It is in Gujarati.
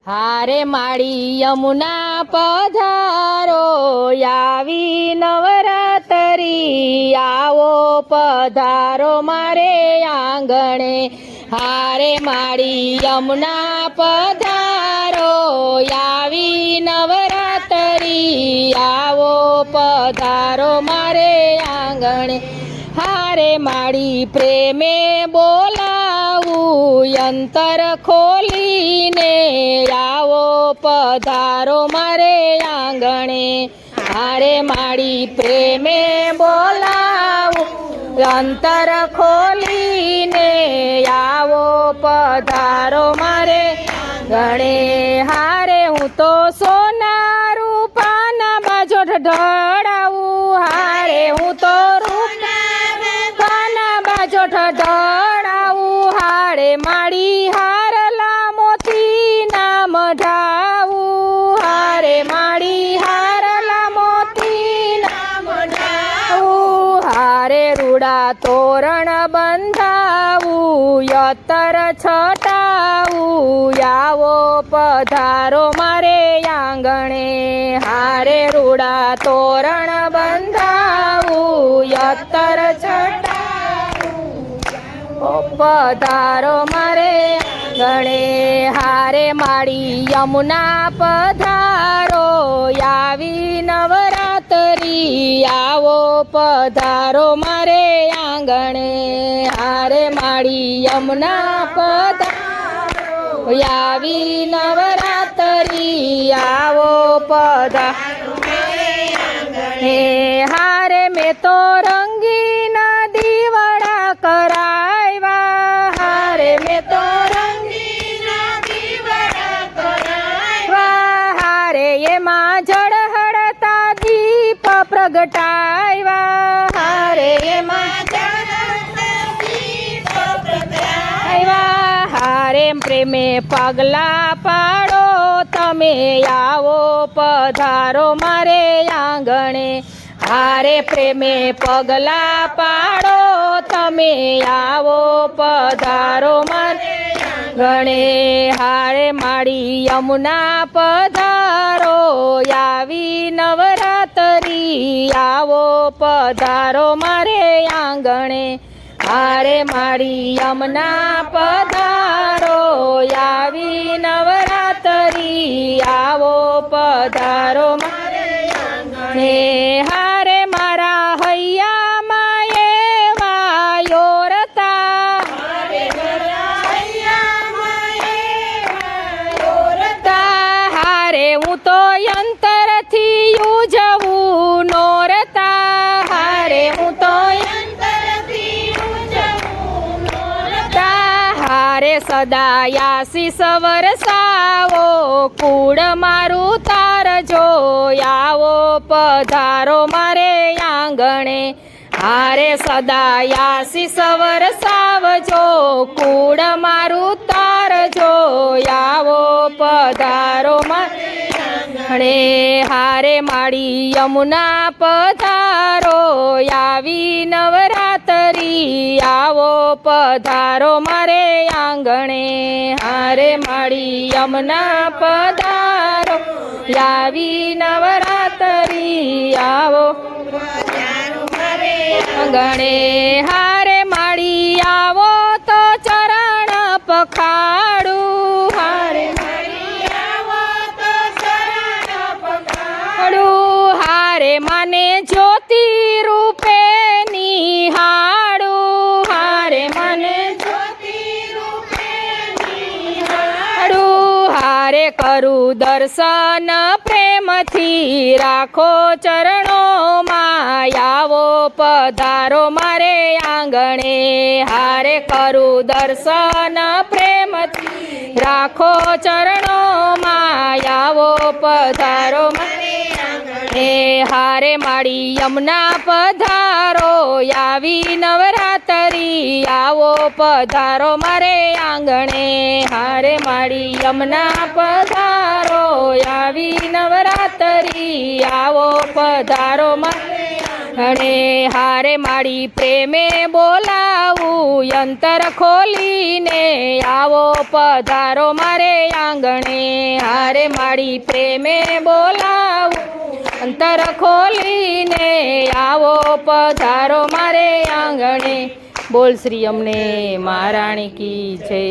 હારે માળી યમુના પધારો આવી નવરાત્રી આવો પધારો મારે આંગણે હારે માળી યમુના પધારો આવી નવરાત્રી આવો પધારો મારે આંગણે હારે માળી પ્રેમે બોલાવું અંતર ખોલીને આવો પધારો મારે આંગણે હારે માળી પ્રેમે બોલાવું અંતર ખોલીને આવો પધારો મારે આંગણે હારે હું તો સોના રૂપાના બાજોઠ ઢળાવું હારે હું તો રૂપાના બાજોઠ ઢળાવું હારે માળી હારલા મોતી નામ ઢાવું હારે માળી હારલા મોતી નામ ઢાવું હારે રૂડા તોરણ બંધાવું યતર છટાવું આવો પધારો મારે આંગણે હારે રૂડા તોરણ બંધાવું યતર છટાવું પધારો મારે આંગણે હારે માળી યમુના પધારો આવી નવરાત્રી આવો પધારો મારે આંગણે હારે માળી યમુના પધારો આવી નવરાત્રી આવો પધારો હે હારે મેં તો રંગીન દીવડા કરાવ્યા હારે મેં તો રંગીન દીવડા કરાવ્યા હારે એમાં ઝળહળતા દીપ પ્રગટાવ્યા હારે એમાં ઝળહળતા દીપ પ્રગટાવ્યા હારે પ્રેમે પગલા પાડો તમે આવો પધારો મારે આંગણે હારે પ્રેમે પગલા પાડો તમે આવો પધારો મારે આંગણે હારે માળી યમુના પધારો આવી નવરાત્રી આવો પધારો મારે આંગણે હારે માળી યમુના પધારો આવી નવરાત્રી આવો પધારો મારે આંગણે હારે મારા હૈયામાં એવા યોરતા હારે મારા હૈયામાં એવા યોરતા હારે હું તો અંતરથી ઉજવું નોરતા હારે હું તો હારે સદાયાશીષ વરસાવો કુળ મારું તારજો આવો પધારો મારે આંગણે હારે સદાયાશીષ વરસાવજો કુળ મારું તારજો આવો પધારો મારે આંગણે હારે માળી યમુના પધારો આવી નવરાત્રી આવો પધારો મારે આંગણે હારે માળી યમુના પધારો આવી નવરાત્રી આવો પધારો મારે આંગણે હારે માળી આવો તો ચરણ પખાડું હારે માળી આવો તો ચરણ પખાડું હારે માને જ્યોતિ રૂપે નિહાળું હારે મને જ્યોતિ રૂપે નિહાળું હારે કરું દર્શન પ્રેમથી રાખો ચરણોમાં આવો પધારો મારે આંગણે હારે કરું દર્શન પ્રેમથી રાખો ચરણોમાં આવો પધારો મારે આંગણે હારે માળી યમુના પધારો આવી નવરાત્રી આવો પધારો મારે આંગણે હારે માળી યમુના પધારો આવી નવરાત્રી આવો પધારો મારે અને હારે માડી પ્રેમે બોલાવું અંતર ખોલીને આવો પધારો મારે આંગણે હારે માડી પ્રેમે બોલાવું અંતર ખોલીને આવો પધારો મારે આંગણે બોલ શ્રી અમને મહારાણી કી જય.